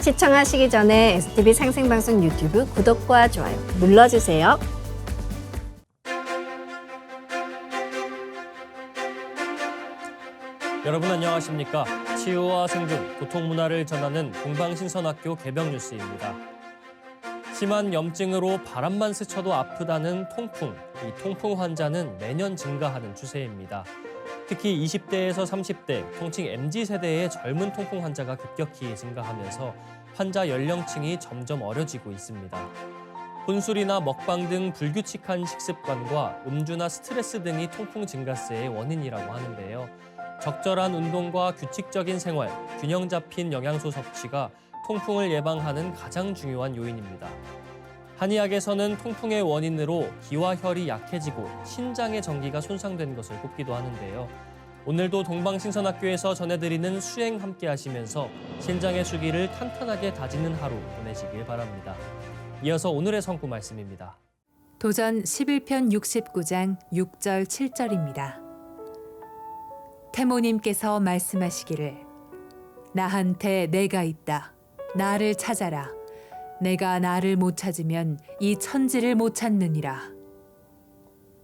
시청하시기 전에 STV 생생방송 유튜브 구독과 좋아요 눌러주세요. 여러분 안녕하십니까? 치유와 생존, 고통문화를 전하는 동방신선학교 개병뉴스입니다. 심한 염증으로 바람만 스쳐도 아프다는 통풍. 이 통풍 환자는 매년 증가하는 추세입니다. 특히 20대에서 30대, 통칭 MZ세대의 젊은 통풍 환자가 급격히 증가하면서 환자 연령층이 점점 어려지고 있습니다. 혼술이나 먹방 등 불규칙한 식습관과 음주나 스트레스 등이 통풍 증가세의 원인이라고 하는데요. 적절한 운동과 규칙적인 생활, 균형 잡힌 영양소 섭취가 통풍을 예방하는 가장 중요한 요인입니다. 한의학에서는 통풍의 원인으로 기와 혈이 약해지고 신장의 정기가 손상된 것을 꼽기도 하는데요. 오늘도 동방신선학교에서 전해드리는 수행 함께 하시면서 신장의 수기를 탄탄하게 다지는 하루 보내시길 바랍니다. 이어서 오늘의 성구 말씀입니다. 도전 11편 69장 6절 7절입니다. 태모님께서 말씀하시기를 나한테 내가 있다. 나를 찾아라. 내가 나를 못 찾으면 이 천지를 못 찾느니라.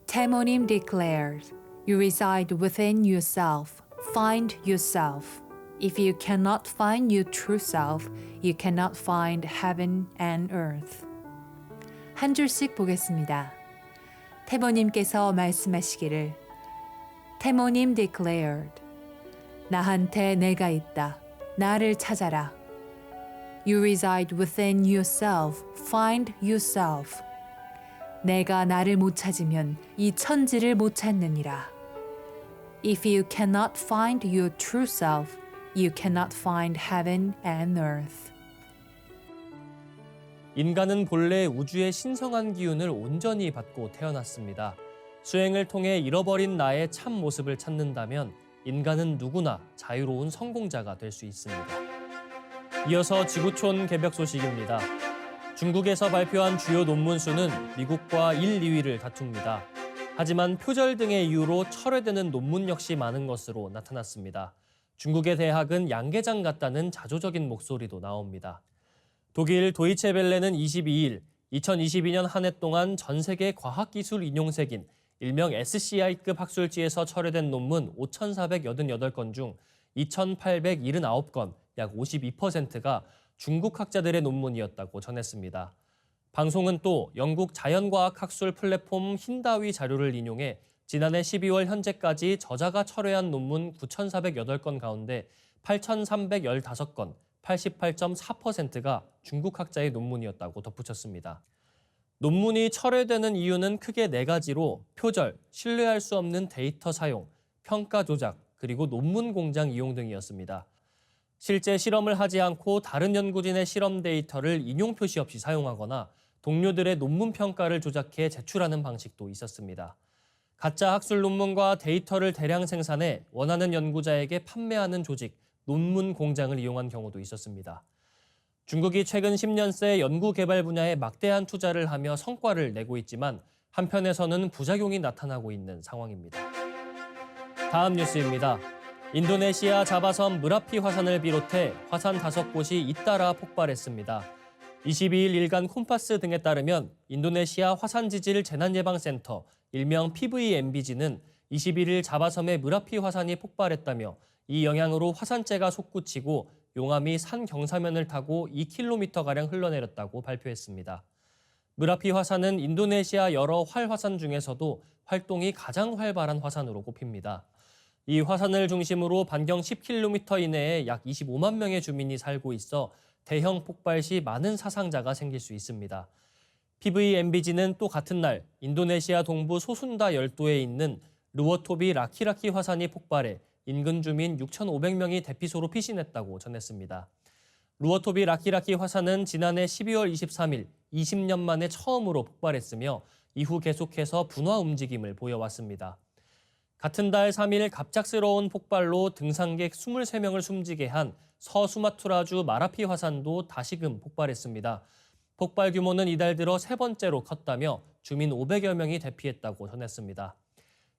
태모님 declared, You reside within yourself. Find yourself. If you cannot find your true self, you cannot find heaven and earth. 한 줄씩 보겠습니다. 태모님께서 말씀하시기를 태모님 declared, 나한테 내가 있다. 나를 찾아라. You reside within yourself. Find yourself. 내가 나를 못 찾으면 이 천지를 못 찾느니라. If you cannot find your true self, you cannot find heaven and earth. 인간은 본래 우주의 신성한 기운을 온전히 받고 태어났습니다. 수행을 통해 잃어버린 나의 참 모습을 찾는다면 인간은 누구나 자유로운 성공자가 될 수 있습니다. 이어서 지구촌 개벽 소식입니다. 중국에서 발표한 주요 논문 수는 미국과 1, 2위를 다툽니다. 하지만 표절 등의 이유로 철회되는 논문 역시 많은 것으로 나타났습니다. 중국의 대학은 양계장 같다는 자조적인 목소리도 나옵니다. 독일 도이체벨레는 22일 2022년 한 해 동안 전 세계 과학기술 인용색인 일명 SCI급 학술지에서 철회된 논문 5,488건 중 2,879건, 약 52%가 중국 학자들의 논문이었다고 전했습니다. 방송은 또 영국 자연과학 학술 플랫폼 힌다위 자료를 인용해 지난해 12월 현재까지 저자가 철회한 논문 9,408건 가운데 8,315건, 88.4%가 중국 학자의 논문이었다고 덧붙였습니다. 논문이 철회되는 이유는 크게 4가지로 표절, 신뢰할 수 없는 데이터 사용, 평가 조작, 그리고 논문 공장 이용 등이었습니다. 실제 실험을 하지 않고 다른 연구진의 실험 데이터를 인용 표시 없이 사용하거나 동료들의 논문 평가를 조작해 제출하는 방식도 있었습니다. 가짜 학술 논문과 데이터를 대량 생산해 원하는 연구자에게 판매하는 조직, 논문 공장을 이용한 경우도 있었습니다. 중국이 최근 10년 새 연구 개발 분야에 막대한 투자를 하며 성과를 내고 있지만 한편에서는 부작용이 나타나고 있는 상황입니다. 다음 뉴스입니다. 인도네시아 자바섬 무라피 화산을 비롯해 화산 5곳이 잇따라 폭발했습니다. 22일 일간 콤파스 등에 따르면 인도네시아 화산지질 재난예방센터, 일명 PVMBG는 21일 자바섬의 무라피 화산이 폭발했다며 이 영향으로 화산재가 솟구치고 용암이 산 경사면을 타고 2km가량 흘러내렸다고 발표했습니다. 무라피 화산은 인도네시아 여러 활화산 중에서도 활동이 가장 활발한 화산으로 꼽힙니다. 이 화산을 중심으로 반경 10km 이내에 약 25만 명의 주민이 살고 있어 대형 폭발 시 많은 사상자가 생길 수 있습니다. PVMBG는 또 같은 날 인도네시아 동부 소순다 열도에 있는 루워토비 라키라키 화산이 폭발해 인근 주민 6,500명이 대피소로 피신했다고 전했습니다. 루워토비 라키라키 화산은 지난해 12월 23일 20년 만에 처음으로 폭발했으며 이후 계속해서 분화 움직임을 보여왔습니다. 같은 달 3일 갑작스러운 폭발로 등산객 23명을 숨지게 한 서수마트라주 마라피 화산도 다시금 폭발했습니다. 폭발 규모는 이달 들어 3번째로 컸다며 주민 500여 명이 대피했다고 전했습니다.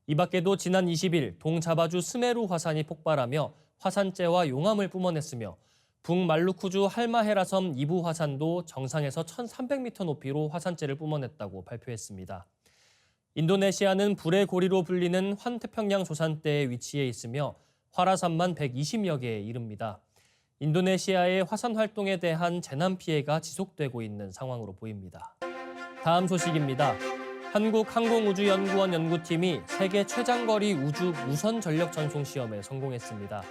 이 밖에도 지난 20일 동자바주 스메루 화산이 폭발하며 화산재와 용암을 뿜어냈으며 북말루쿠주 할마헤라 섬 이부 화산도 정상에서 1,300m 높이로 화산재를 뿜어냈다고 발표했습니다. 인도네시아는 불의 고리로 불리는 환태평양 조산대에 위치해 있으며 활화산만 120여 개에 이릅니다. 인도네시아의 화산 활동에 대한 재난 피해가 지속되고 있는 상황으로 보입니다. 다음 소식입니다. 한국항공우주연구원 연구팀이 세계 최장거리 우주 무선 전력 전송 시험에 성공했습니다.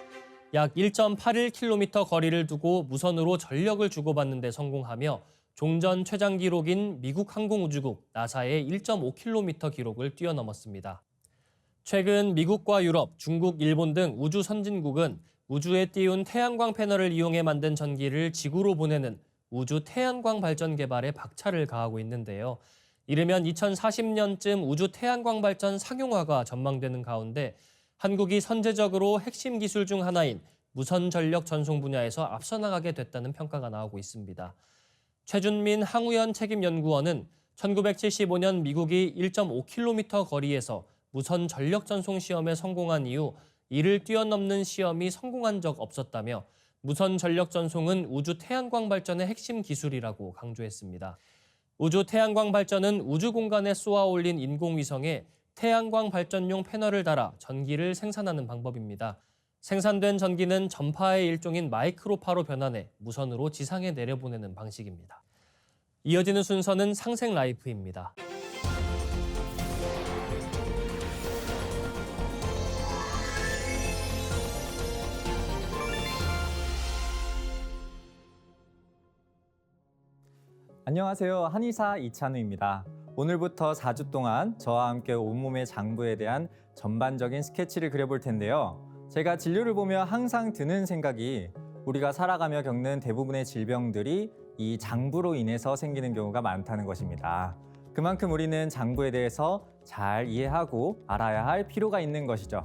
약 1.81km 거리를 두고 무선으로 전력을 주고받는 데 성공하며 종전 최장 기록인 미국 항공우주국 나사의 1.5km 기록을 뛰어넘었습니다. 최근 미국과 유럽, 중국, 일본 등 우주 선진국은 우주에 띄운 태양광 패널을 이용해 만든 전기를 지구로 보내는 우주 태양광 발전 개발에 박차를 가하고 있는데요. 이르면 2040년쯤 우주 태양광 발전 상용화가 전망되는 가운데 한국이 선제적으로 핵심 기술 중 하나인 무선 전력 전송 분야에서 앞서 나가게 됐다는 평가가 나오고 있습니다. 최준민 항우연 책임연구원은 1975년 미국이 1.5km 거리에서 무선 전력 전송 시험에 성공한 이후 이를 뛰어넘는 시험이 성공한 적 없었다며 무선 전력 전송은 우주 태양광 발전의 핵심 기술이라고 강조했습니다. 우주 태양광 발전은 우주 공간에 쏘아 올린 인공위성에 태양광 발전용 패널을 달아 전기를 생산하는 방법입니다. 생산된 전기는 전파의 일종인 마이크로파로 변환해 무선으로 지상에 내려보내는 방식입니다. 이어지는 순서는 상생 라이프입니다. 안녕하세요. 한의사 이찬우입니다. 오늘부터 4주 동안 저와 함께 온몸의 장부에 대한 전반적인 스케치를 그려볼 텐데요. 제가 진료를 보며 항상 드는 생각이 우리가 살아가며 겪는 대부분의 질병들이 이 장부로 인해서 생기는 경우가 많다는 것입니다. 그만큼 우리는 장부에 대해서 잘 이해하고 알아야 할 필요가 있는 것이죠.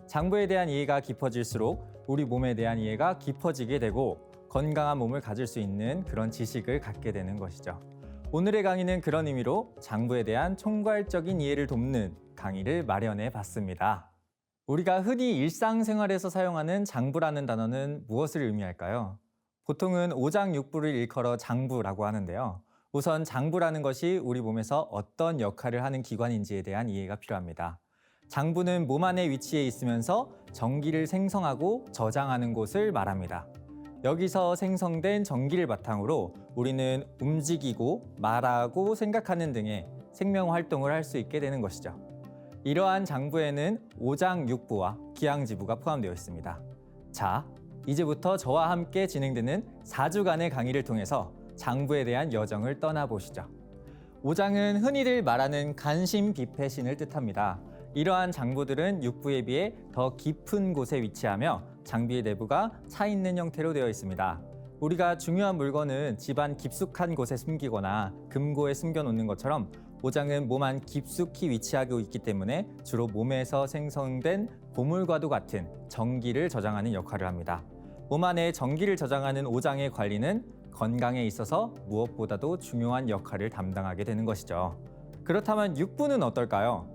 장부에 대한 이해가 깊어질수록 우리 몸에 대한 이해가 깊어지게 되고 건강한 몸을 가질 수 있는 그런 지식을 갖게 되는 것이죠. 오늘의 강의는 그런 의미로 장부에 대한 총괄적인 이해를 돕는 강의를 마련해 봤습니다. 우리가 흔히 일상생활에서 사용하는 장부라는 단어는 무엇을 의미할까요? 보통은 오장육부를 일컬어 장부라고 하는데요. 우선 장부라는 것이 우리 몸에서 어떤 역할을 하는 기관인지에 대한 이해가 필요합니다. 장부는 몸 안에 위치해 있으면서 전기를 생성하고 저장하는 곳을 말합니다. 여기서 생성된 전기를 바탕으로 우리는 움직이고 말하고 생각하는 등의 생명 활동을 할 수 있게 되는 것이죠. 이러한 장부에는 오장육부와 기항지부가 포함되어 있습니다. 자, 이제부터 저와 함께 진행되는 4주간의 강의를 통해서 장부에 대한 여정을 떠나보시죠. 오장은 흔히들 말하는 간심비폐신을 뜻합니다. 이러한 장부들은 육부에 비해 더 깊은 곳에 위치하며 장비의 내부가 차 있는 형태로 되어 있습니다. 우리가 중요한 물건은 집안 깊숙한 곳에 숨기거나 금고에 숨겨놓는 것처럼 오장은 몸 안 깊숙이 위치하고 있기 때문에 주로 몸에서 생성된 보물과도 같은 전기를 저장하는 역할을 합니다. 몸 안에 전기를 저장하는 오장의 관리는 건강에 있어서 무엇보다도 중요한 역할을 담당하게 되는 것이죠. 그렇다면 육부는 어떨까요?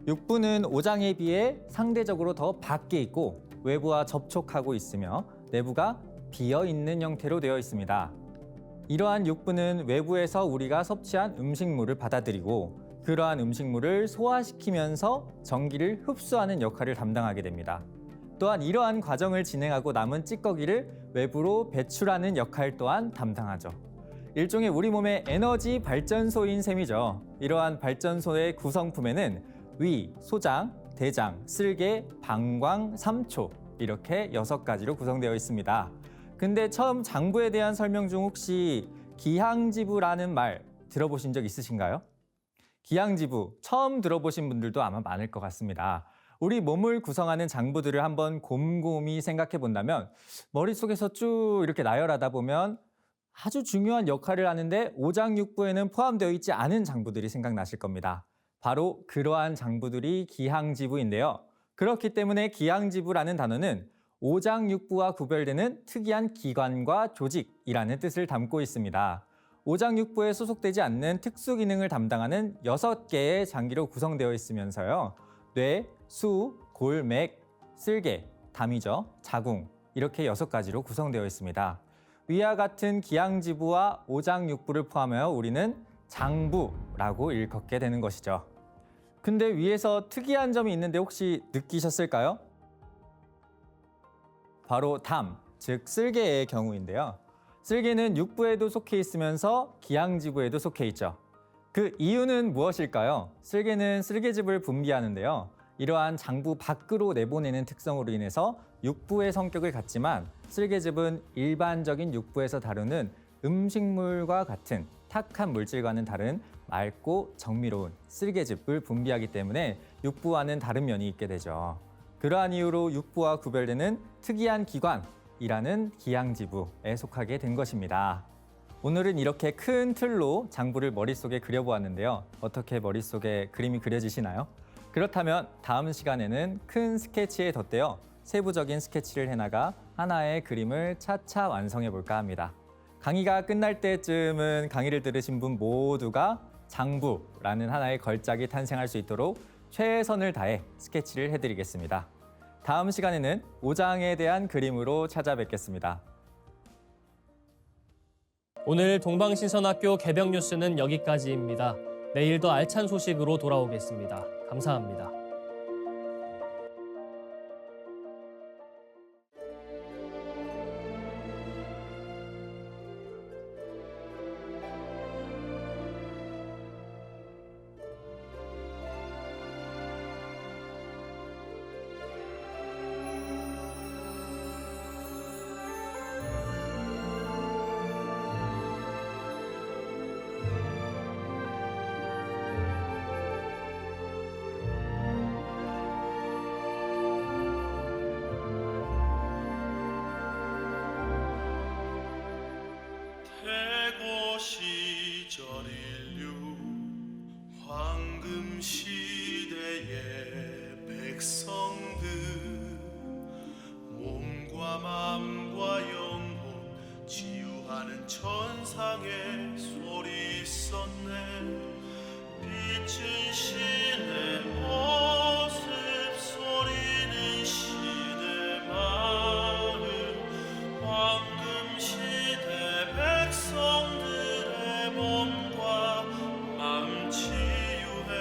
육부는 오장에 비해 상대적으로 더 밖에 있고 외부와 접촉하고 있으며 내부가 비어있는 형태로 되어 있습니다. 이러한 육부는 외부에서 우리가 섭취한 음식물을 받아들이고 그러한 음식물을 소화시키면서 전기를 흡수하는 역할을 담당하게 됩니다. 또한 이러한 과정을 진행하고 남은 찌꺼기를 외부로 배출하는 역할 또한 담당하죠. 일종의 우리 몸의 에너지 발전소인 셈이죠. 이러한 발전소의 구성품에는 위, 소장, 대장, 쓸개, 방광, 삼초 이렇게 6가지로 구성되어 있습니다. 근데 처음 장부에 대한 설명 중 혹시 기항지부라는 말 들어보신 적 있으신가요? 기항지부 처음 들어보신 분들도 아마 많을 것 같습니다. 우리 몸을 구성하는 장부들을 한번 곰곰이 생각해 본다면 머릿속에서 쭉 이렇게 나열하다 보면 아주 중요한 역할을 하는데 오장육부에는 포함되어 있지 않은 장부들이 생각나실 겁니다. 바로 그러한 장부들이 기항지부인데요. 그렇기 때문에 기항지부라는 단어는 오장육부와 구별되는 특이한 기관과 조직이라는 뜻을 담고 있습니다. 오장육부에 소속되지 않는 특수 기능을 담당하는 6개의 장기로 구성되어 있으면서요. 뇌, 수, 골, 맥, 쓸개, 담이죠, 자궁, 이렇게 6가지로 구성되어 있습니다. 위와 같은 기양지부와 오장육부를 포함하여 우리는 장부라고 일컫게 되는 것이죠. 근데 위에서 특이한 점이 있는데 혹시 느끼셨을까요? 바로 담, 즉 쓸개의 경우인데요. 쓸개는 육부에도 속해 있으면서 기양지부에도 속해 있죠. 그 이유는 무엇일까요? 쓸개는 쓸개즙을 분비하는데요. 이러한 장부 밖으로 내보내는 특성으로 인해서 육부의 성격을 갖지만 쓸개즙은 일반적인 육부에서 다루는 음식물과 같은 탁한 물질과는 다른 맑고 정밀로운 쓸개즙을 분비하기 때문에 육부와는 다른 면이 있게 되죠. 그러한 이유로 육부와 구별되는 특이한 기관이라는 기양지부에 속하게 된 것입니다. 오늘은 이렇게 큰 틀로 장부를 머릿속에 그려보았는데요. 어떻게 머릿속에 그림이 그려지시나요? 그렇다면 다음 시간에는 큰 스케치에 덧대어 세부적인 스케치를 해나가 하나의 그림을 차차 완성해 볼까 합니다. 강의가 끝날 때쯤은 강의를 들으신 분 모두가 장부라는 하나의 걸작이 탄생할 수 있도록 최선을 다해 스케치를 해드리겠습니다. 다음 시간에는 오장에 대한 그림으로 찾아뵙겠습니다. 오늘 동방신선학교 개병 뉴스는 여기까지입니다. 내일 더 알찬 소식으로 돌아오겠습니다. 감사합니다. 태고 시절 인류 황금 시대의 백성들 몸과 마음과 영혼 치유하는 천상의 소리 있었네. 빛은 신의 모습 소리는 신의 마음 황금 시대 백성들의 몸과 마음 치유해.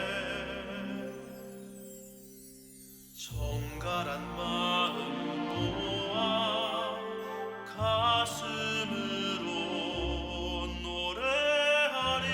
정갈한 마음 모아 가슴으로 노래하리.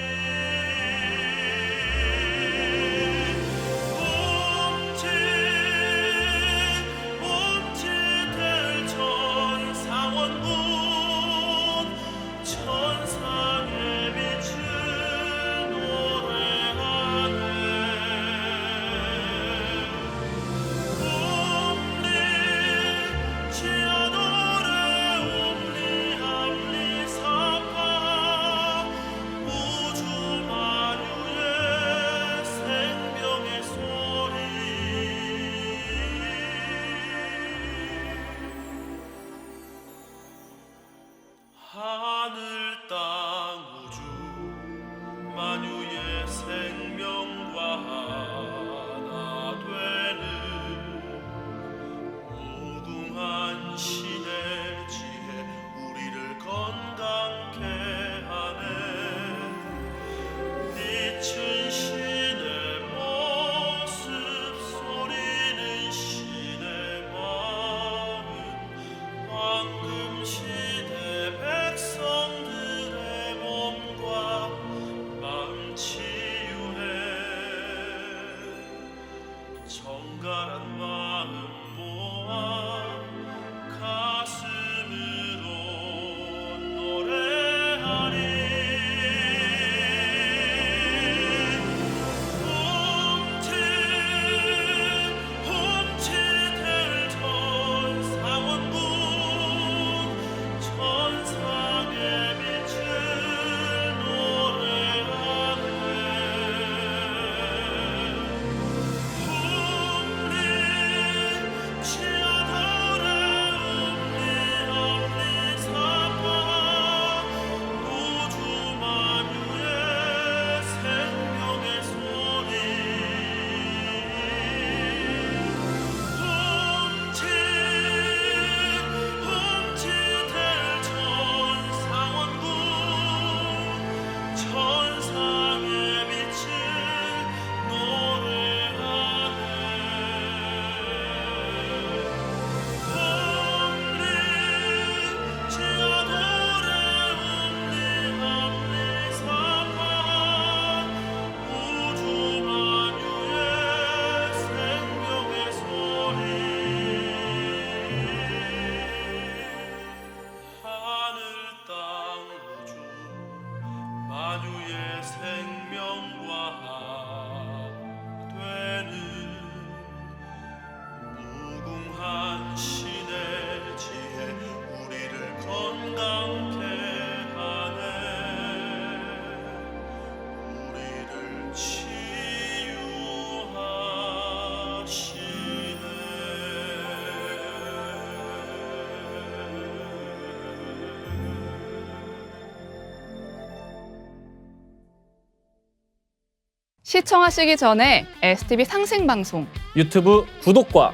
시청하시기 전에 STV 상생방송 유튜브 구독과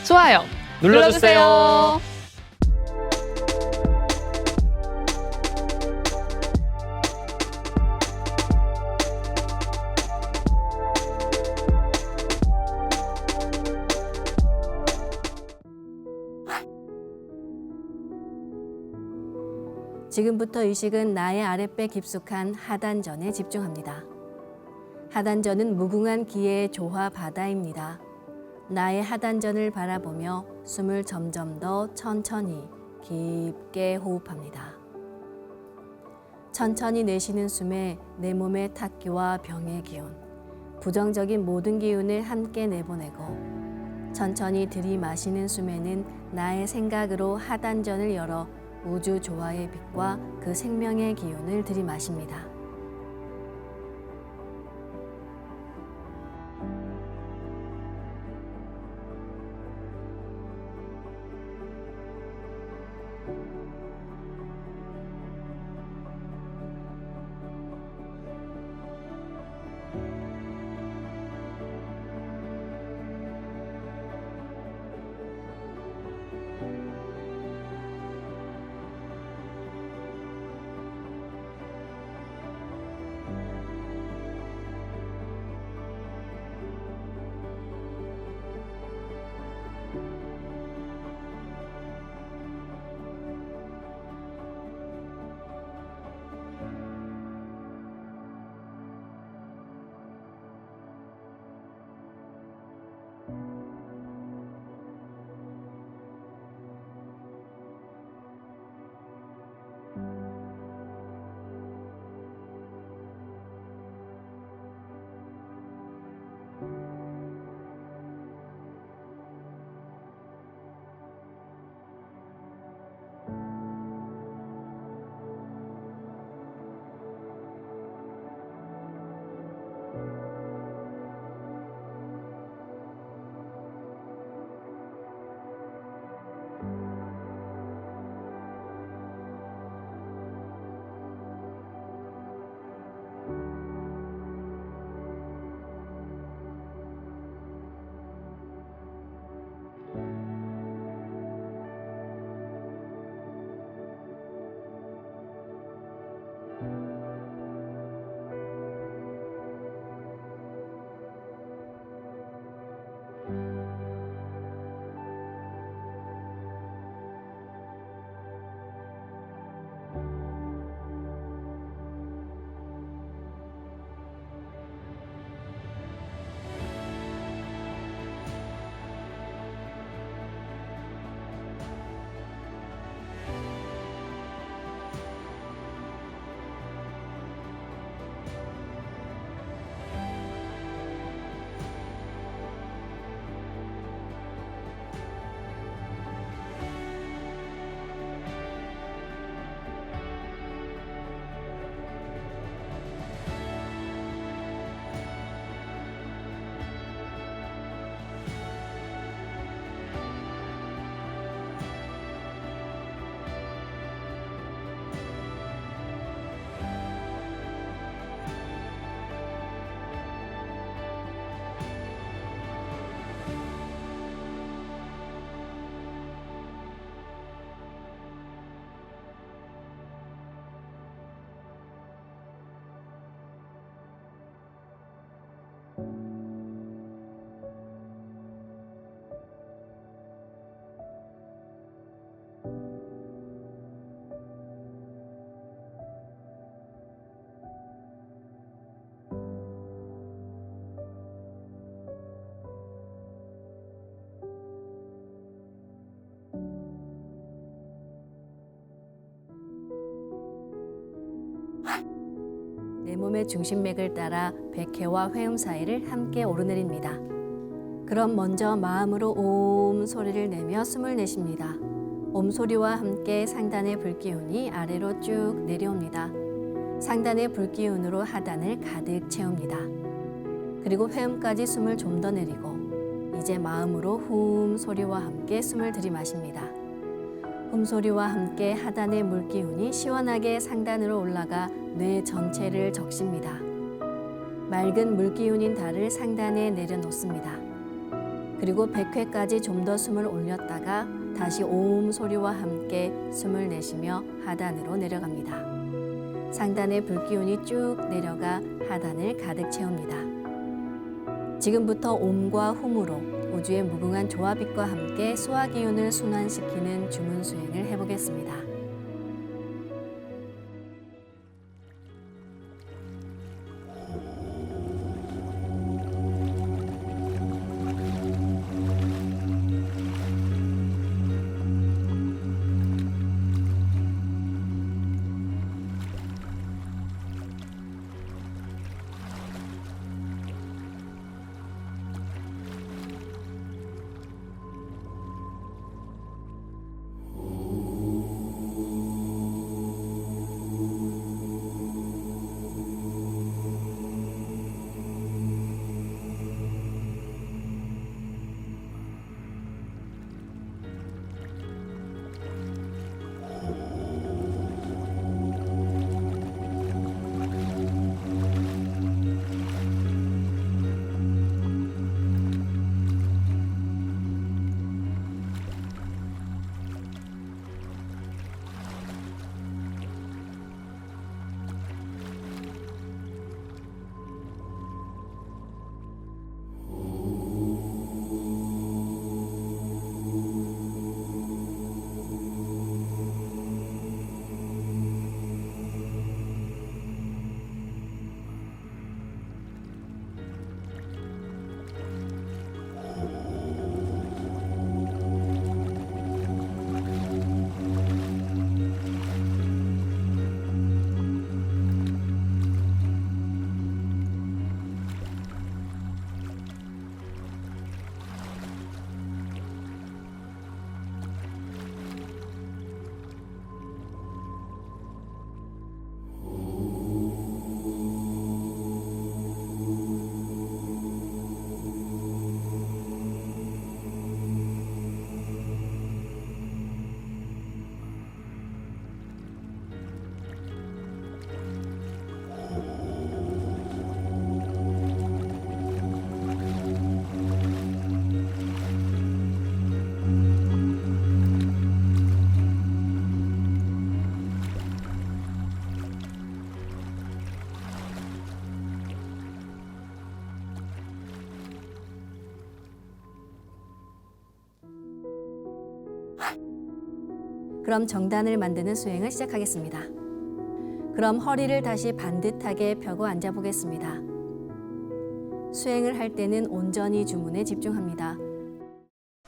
좋아요 눌러주세요. 지금부터 의식은 나의 아랫배 깊숙한 하단전에 집중합니다. 하단전은 무궁한 기의 조화 바다입니다. 나의 하단전을 바라보며 숨을 점점 더 천천히 깊게 호흡합니다. 천천히 내쉬는 숨에 내 몸의 탁기와 병의 기운, 부정적인 모든 기운을 함께 내보내고 천천히 들이마시는 숨에는 나의 생각으로 하단전을 열어 우주 조화의 빛과 그 생명의 기운을 들이마십니다. 내 몸의 중심맥을 따라 백회와 회음 사이를 함께 오르내립니다. 그럼 먼저 마음으로 옴 소리를 내며 숨을 내쉽니다. 옴 소리와 함께 상단의 불기운이 아래로 쭉 내려옵니다. 상단의 불기운으로 하단을 가득 채웁니다. 그리고 회음까지 숨을 좀 더 내리고 이제 마음으로 훔 소리와 함께 숨을 들이마십니다. 훔 소리와 함께 하단의 물기운이 시원하게 상단으로 올라가 뇌 전체를 적십니다. 맑은 물기운인 달을 상단에 내려놓습니다. 그리고 100회까지 좀 더 숨을 올렸다가 다시 오음 소리와 함께 숨을 내쉬며 하단으로 내려갑니다. 상단의 불기운이 쭉 내려가 하단을 가득 채웁니다. 지금부터 옴과 훔으로 우주의 무궁한 조화빛과 함께 수화 기운을 순환시키는 주문 수행을 해보겠습니다. 그럼 정단을 만드는 수행을 시작하겠습니다. 그럼 허리를 다시 반듯하게 펴고 앉아 보겠습니다. 수행을 할 때는 온전히 주문에 집중합니다.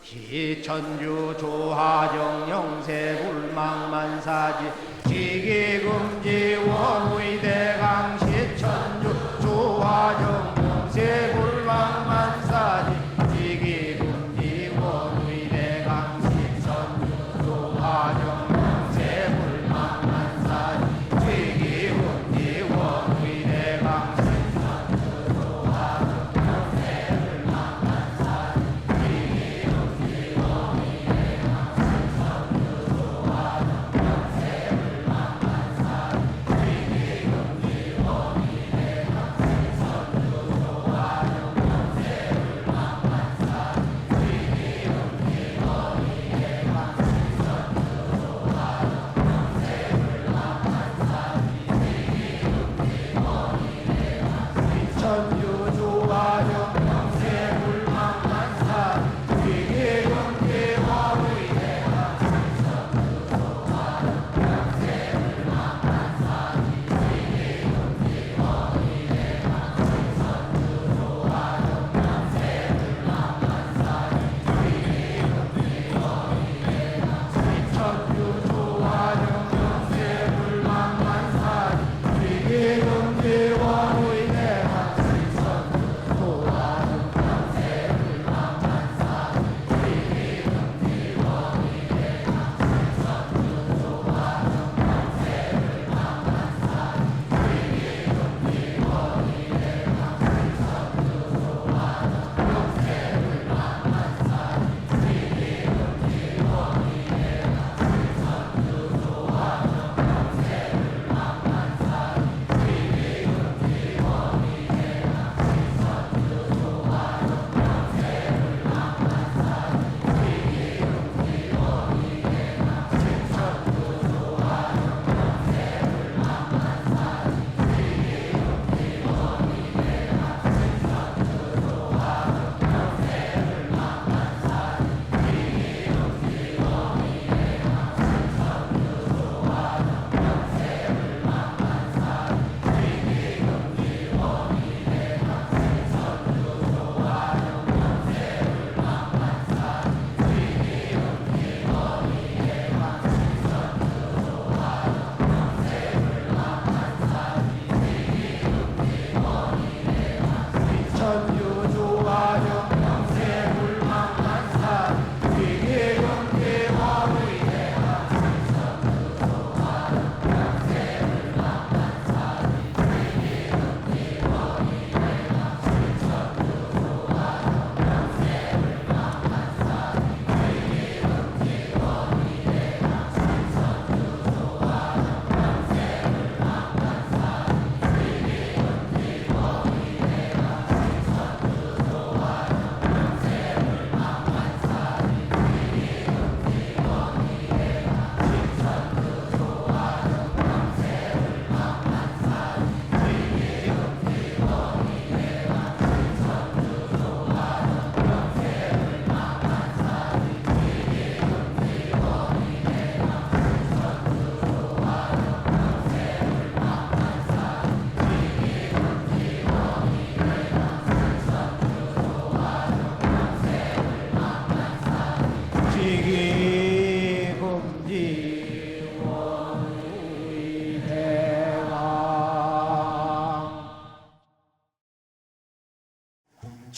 기천주 조하정 영세 불망만사지 지기금지 원의대강 시천주 조하정 영세 불망만사지 지기금지 원의대강 시천주 조하정 영세 불망만사지 지기금지 원의대강 시천주 조하정 영세 불망만사지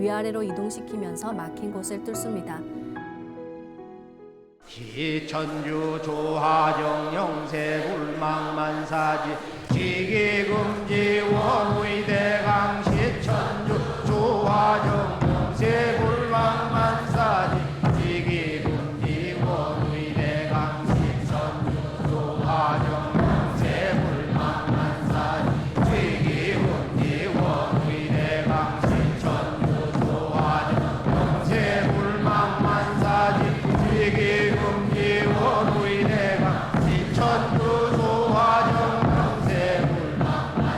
위아래로 이동시키면서 막힌 곳을 뚫습니다. 기천주 조하정 영세 불망만사지 지기금지 원의대강 시천주 조하정 영세 불망만사지 지기금지 원의대강 시천주 조하정 영세 불망만사지 지기금지 원의대강 시천주 조하정 영세 불망만사지 지기금지 원의대강 시천주 조하정 영세 불망만사지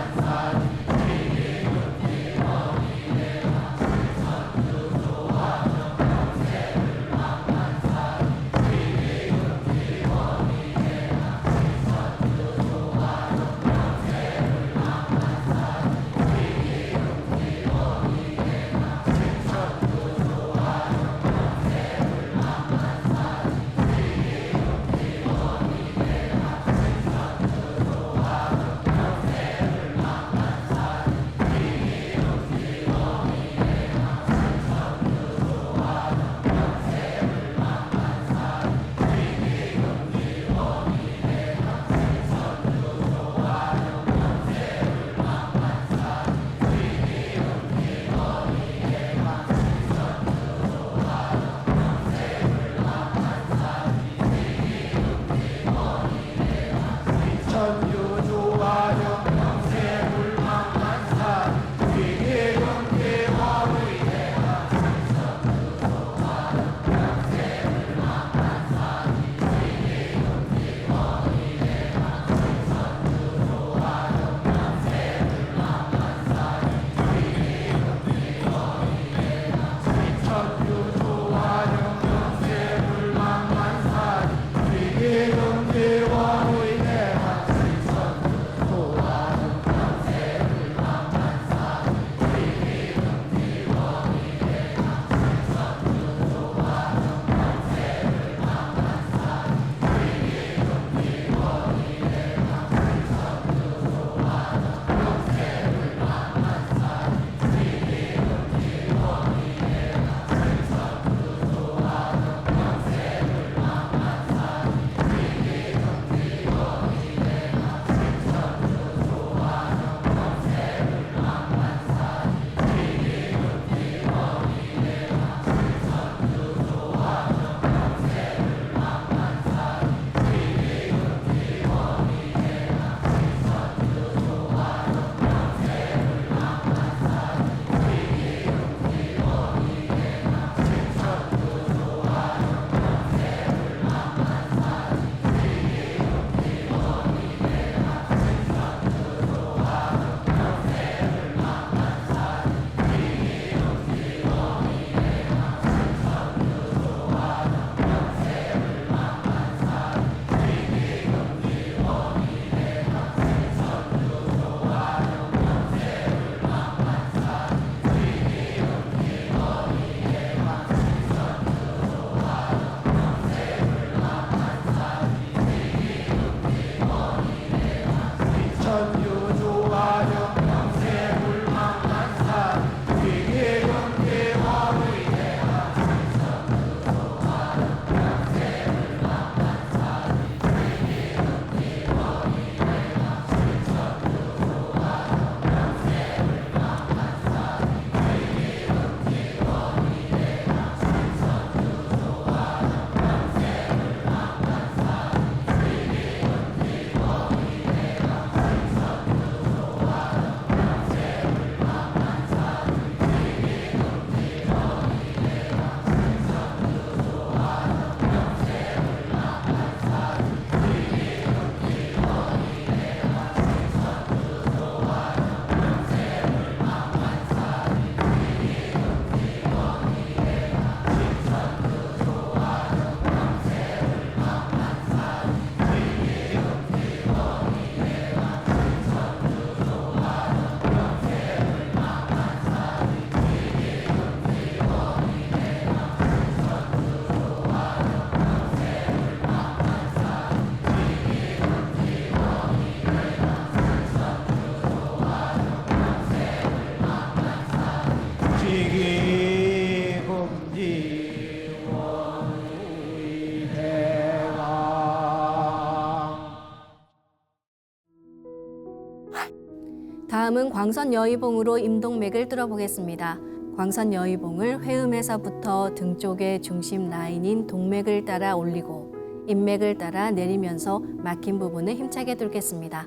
다음은 광선 여의봉으로 임동맥을 뚫어보겠습니다. 광선 여의봉을 회음에서부터 등 쪽의 중심 라인인 동맥을 따라 올리고 인맥을 따라 내리면서 막힌 부분을 힘차게 뚫겠습니다.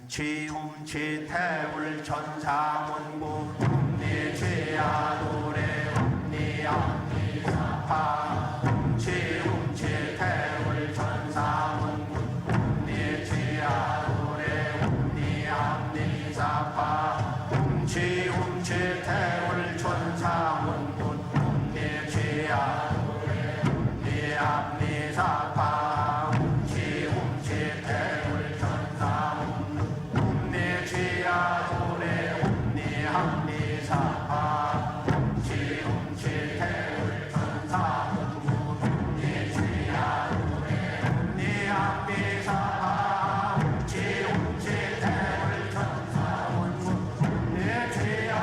지움치 태울 천사문구 네 죄야 노래 네 앞니사파 지움치 태울 천사문구 네 죄야 노래 네 앞니사파 지움치 태울 천사문구 네 죄야 노래 네 앞니사파 지움치 태울 천사문구 내 죄야 노래 네 합리사파 지움치 태울 천사문구 내 죄야 노래 네 합리사파 지움치 태울 천사문구 내 죄야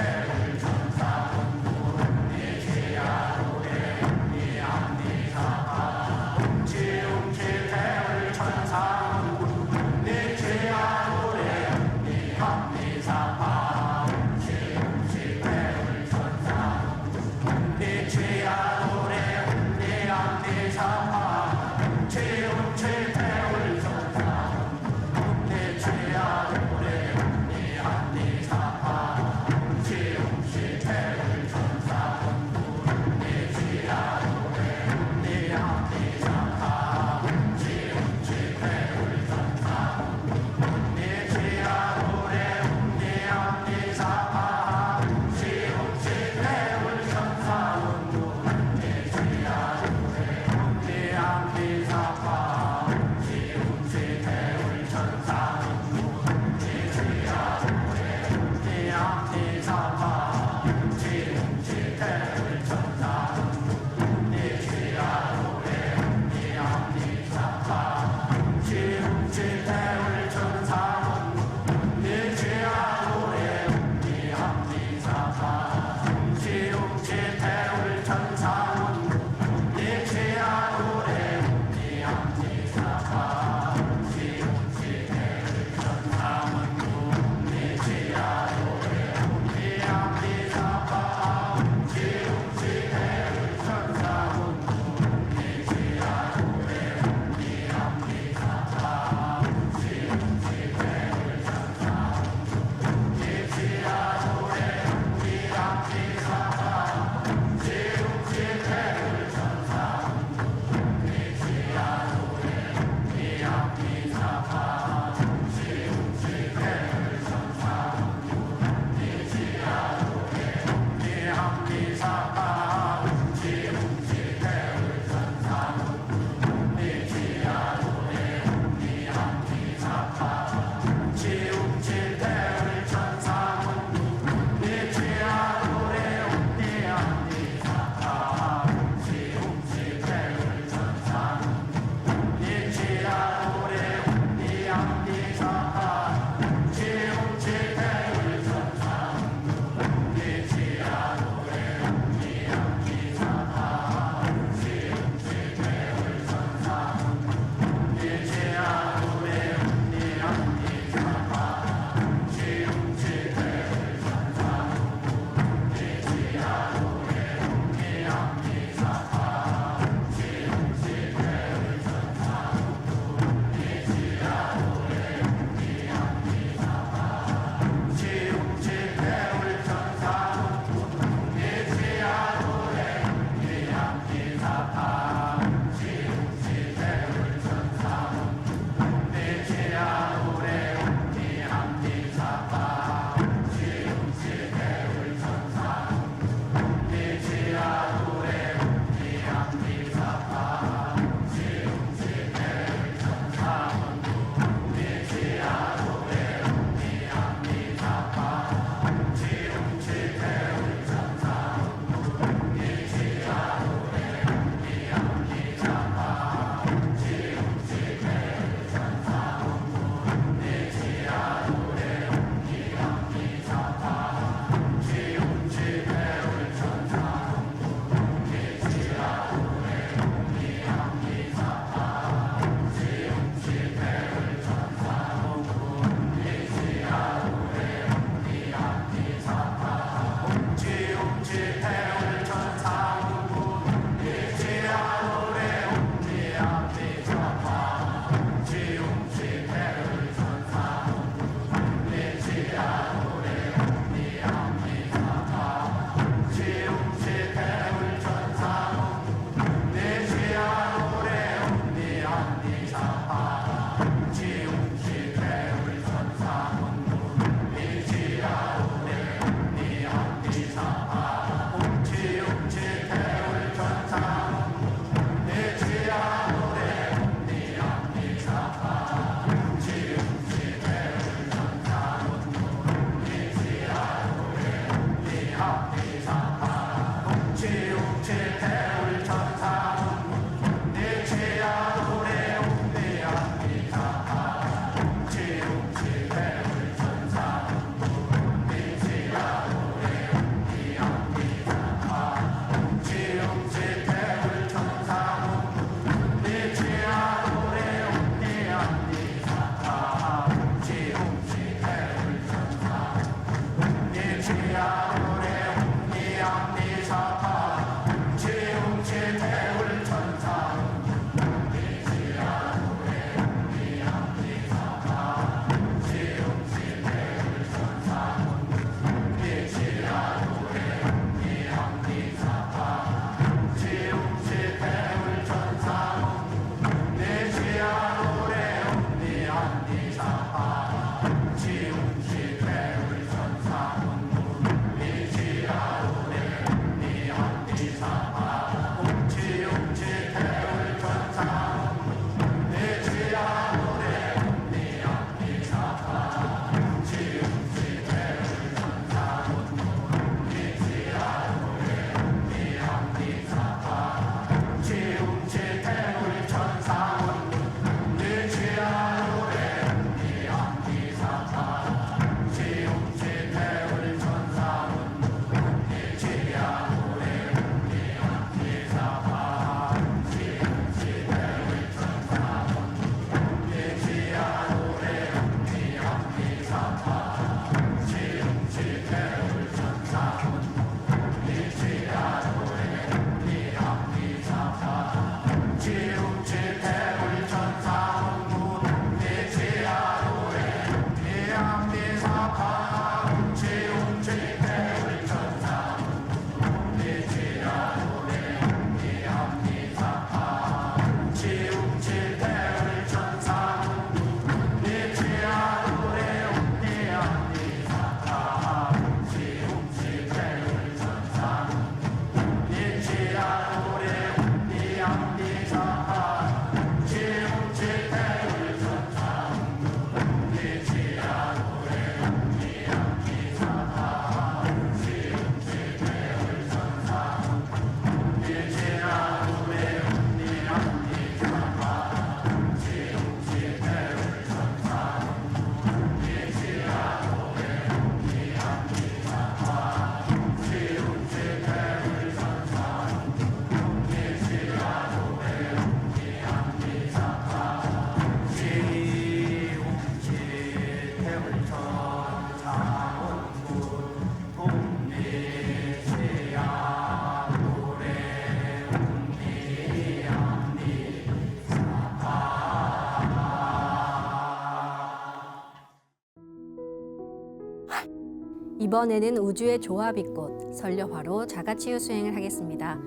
이번에는 우주의 조합이 꽃 설려화로 자가치유 수행을 하겠습니다.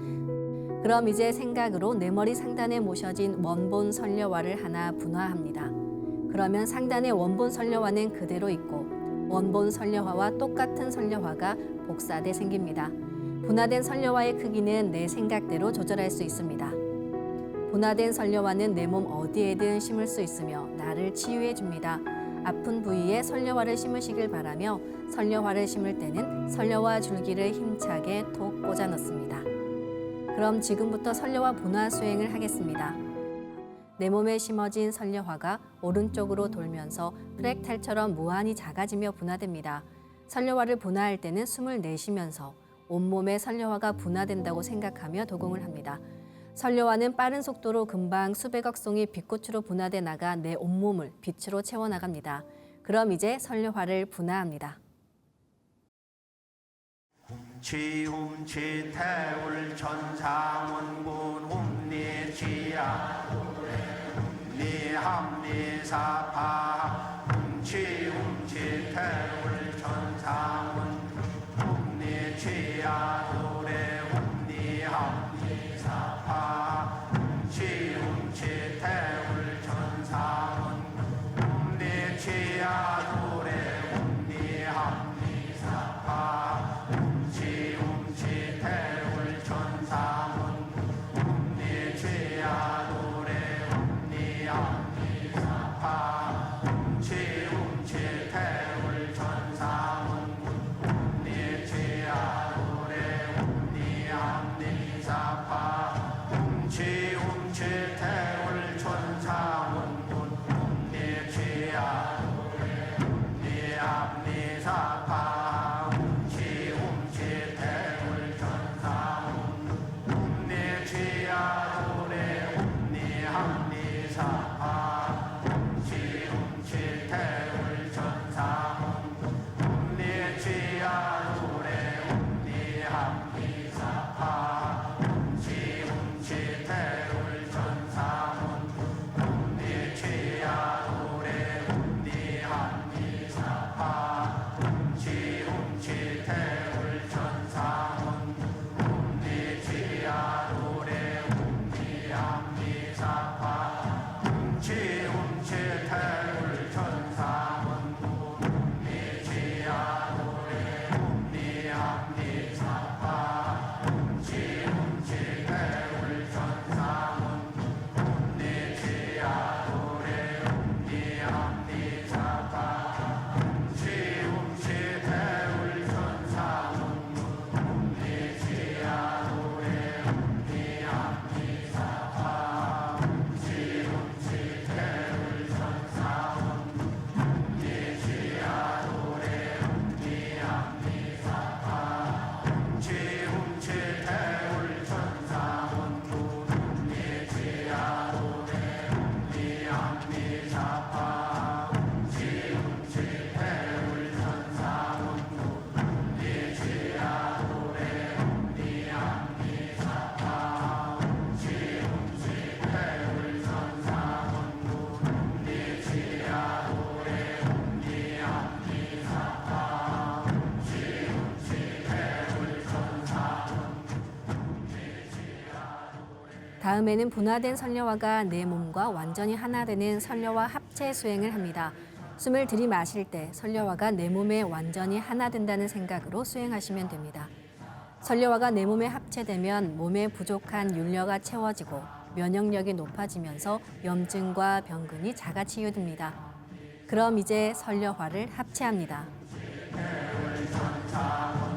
그럼 이제 생각으로 내 머리 상단에 모셔진 원본 설려화를 하나 분화합니다. 그러면 상단의 원본 설려화는 그대로 있고 원본 설려화와 똑같은 설려화가 복사돼 생깁니다. 분화된 설려화의 크기는 내 생각대로 조절할 수 있습니다. 분화된 설려화는 내 몸 어디에든 심을 수 있으며 나를 치유해 줍니다. 아픈 부위에 설려화를 심으시길 바라며 설려화를 심을 때는 설려화 줄기를 힘차게 톡 꽂아 넣습니다. 그럼 지금부터 설려화 분화 수행을 하겠습니다. 내 몸에 심어진 설려화가 오른쪽으로 돌면서 프랙탈처럼 무한히 작아지며 분화됩니다. 설려화를 분화할 때는 숨을 내쉬면서 온몸에 설려화가 분화된다고 생각하며 도공을 합니다. 설려화는 빠른 속도로 금방 수백억 송이 빛꽃으로 분화돼 나가 내 온몸을 빛으로 채워나갑니다. 그럼 이제 설려화를 분화합니다. 훔치 태울 천상원군 훔리지야 훔리합리사파 훔치 태울 천상원 훔리지야 노래 훔리합리사파 훔치 태울 천상원 훔리지야 노래 훔리합리사파 훔치 태울 천상원 훔리지야 노래 훔리합리사파 훔치 태울 천상원 훔리지야 노래 훔리합리사파 훔치 태울 천상원 훔리지야 노래 훔리합리사파 훔치 태울 천상원 훔리지야 노래 훔리합리사파 훔치 태울 천상원 훔리지야 노래 훔리합리사파 훔치 태울 천상원 훔리지야 노래 훔리합리사파 훔치 태울 천상원 훔리지야 노래 훔리합리사파 훔치 태울 천상원 훔리지야 노래 훔리합리사파 훔치 태울 천상원 훔리지야 노래 훔리합리사파 훔치 태울 천상원 훔리지야 노래 훔리합리사파 훔치 태울 천상원 훔리지야 노래 훔리합리사파 훔치 태울 천상원 훔리지야 노래 훔리합리사파 훔치 태울 천상원 훔리지야 노래 훔리합리사파 훔치 태울 천상원 훔리지야 노래 훔리합리사파 훔치 태울 천상원 다음에는 분화된 설려화가 내 몸과 완전히 하나 되는 설려화 합체 수행을 합니다. 숨을 들이마실 때 설려화가 내 몸에 완전히 하나 된다는 생각으로 수행하시면 됩니다. 설려화가 내 몸에 합체되면 몸에 부족한 윤려가 채워지고 면역력이 높아지면서 염증과 병근이 자가치유됩니다. 그럼 이제 설려화를 합체합니다. 훔치 태울 천상원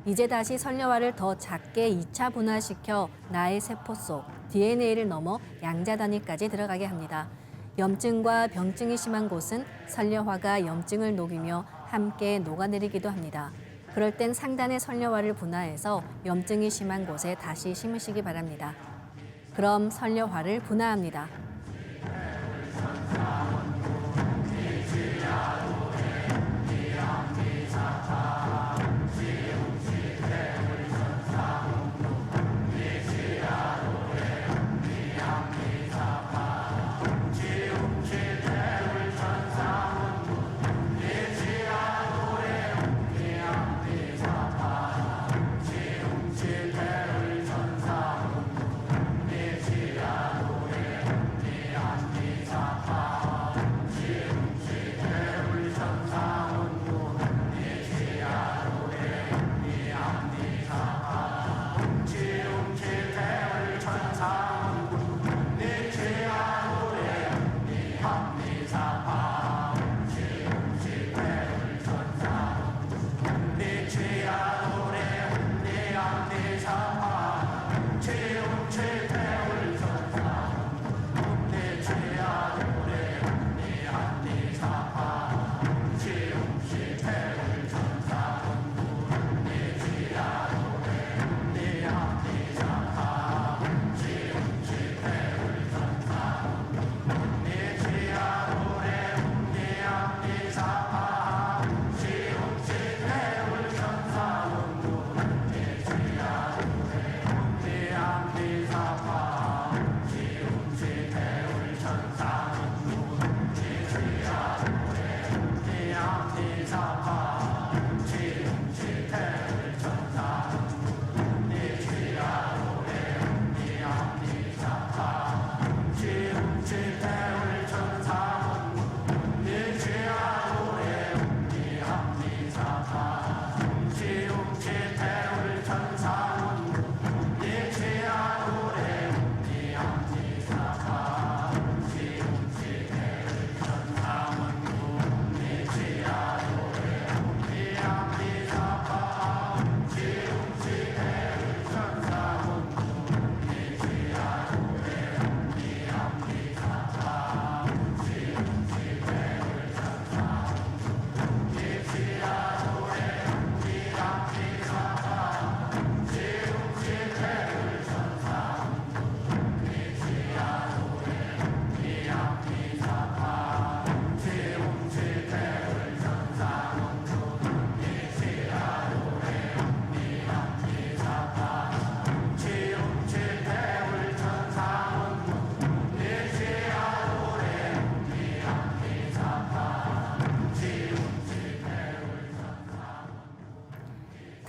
이제 다시 선녀화를 더 작게 2차 분화시켜 나의 세포 속 DNA를 넘어 양자 단위까지 들어가게 합니다. 염증과 병증이 심한 곳은 선녀화가 염증을 녹이며 함께 녹아내리기도 합니다. 그럴 땐 상단의 선녀화를 분화해서 염증이 심한 곳에 다시 심으시기 바랍니다. 그럼 선녀화를 분화합니다.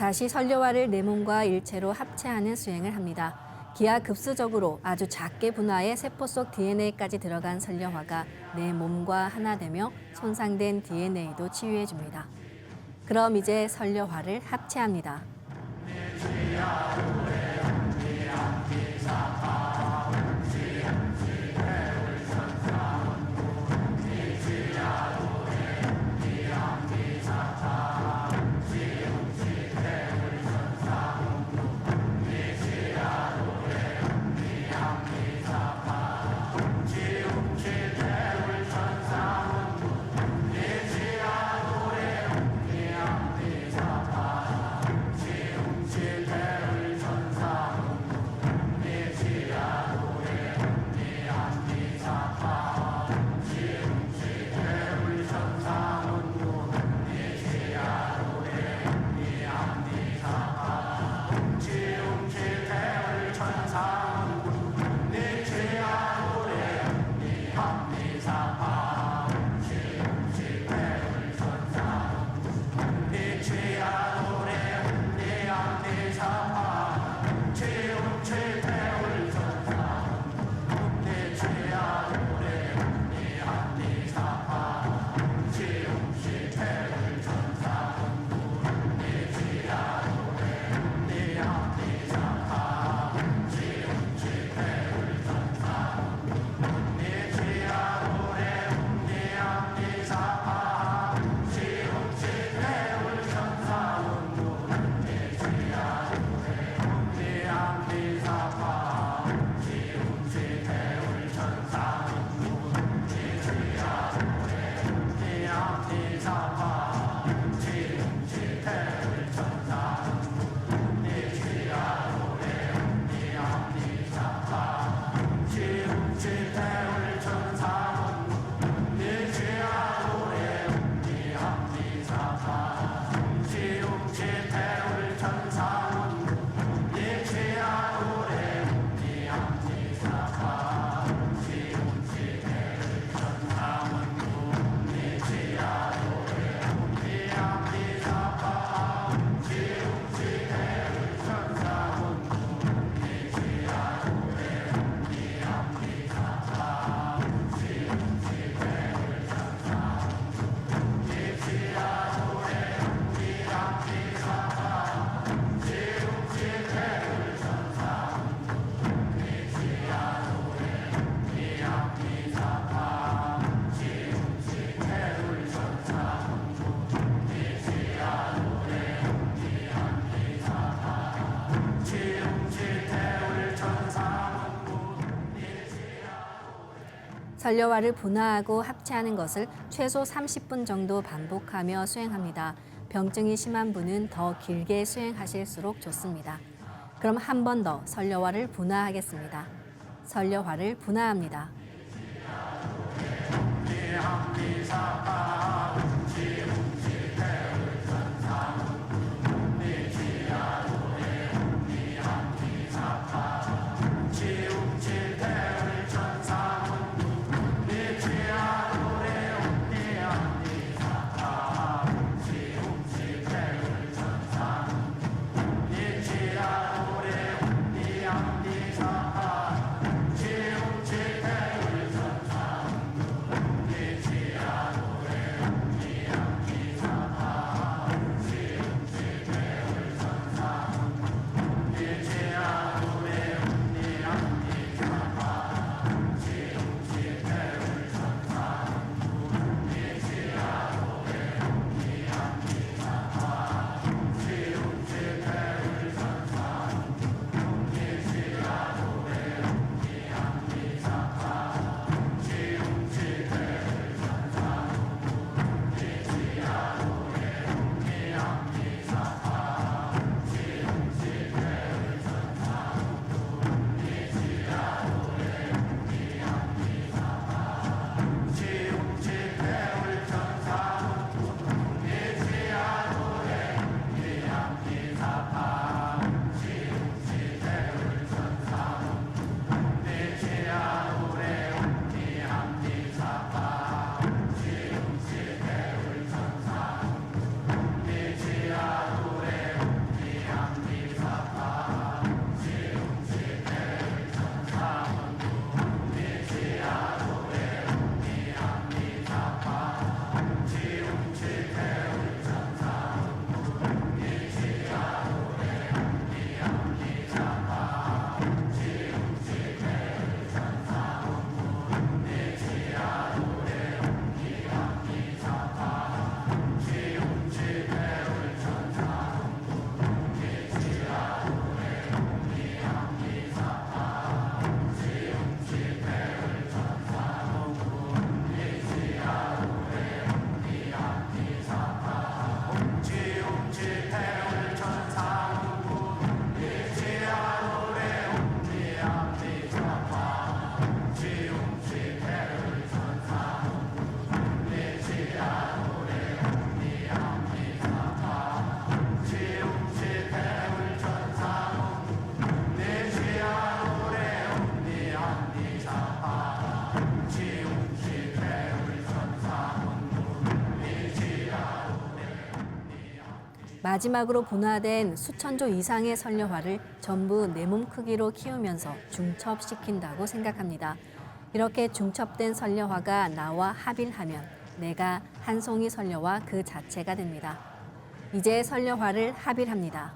다시 선녀화를 내 몸과 일체로 합체하는 수행을 합니다. 기하급수적으로 아주 작게 분화해 세포 속 DNA까지 들어간 선녀화가 내 몸과 하나 되며 손상된 DNA도 치유해 줍니다. 그럼 이제 선녀화를 합체합니다. 설려화를 분화하고 합체하는 것을 최소 30분 정도 반복하며 수행합니다. 병증이 심한 분은 더 길게 수행하실수록 좋습니다. 그럼 한 번 더 설려화를 분화하겠습니다. 설려화를 분화합니다. 마지막으로 분화된 수천 조 이상의 설려화를 전부 내 몸 크기로 키우면서 중첩시킨다고 생각합니다. 이렇게 중첩된 설려화가 나와 합일하면 내가 한 송이 설려화 그 자체가 됩니다. 이제 설려화를 합일합니다.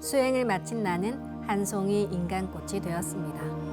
수행을 마친 나는 한 송이 인간꽃이 되었습니다.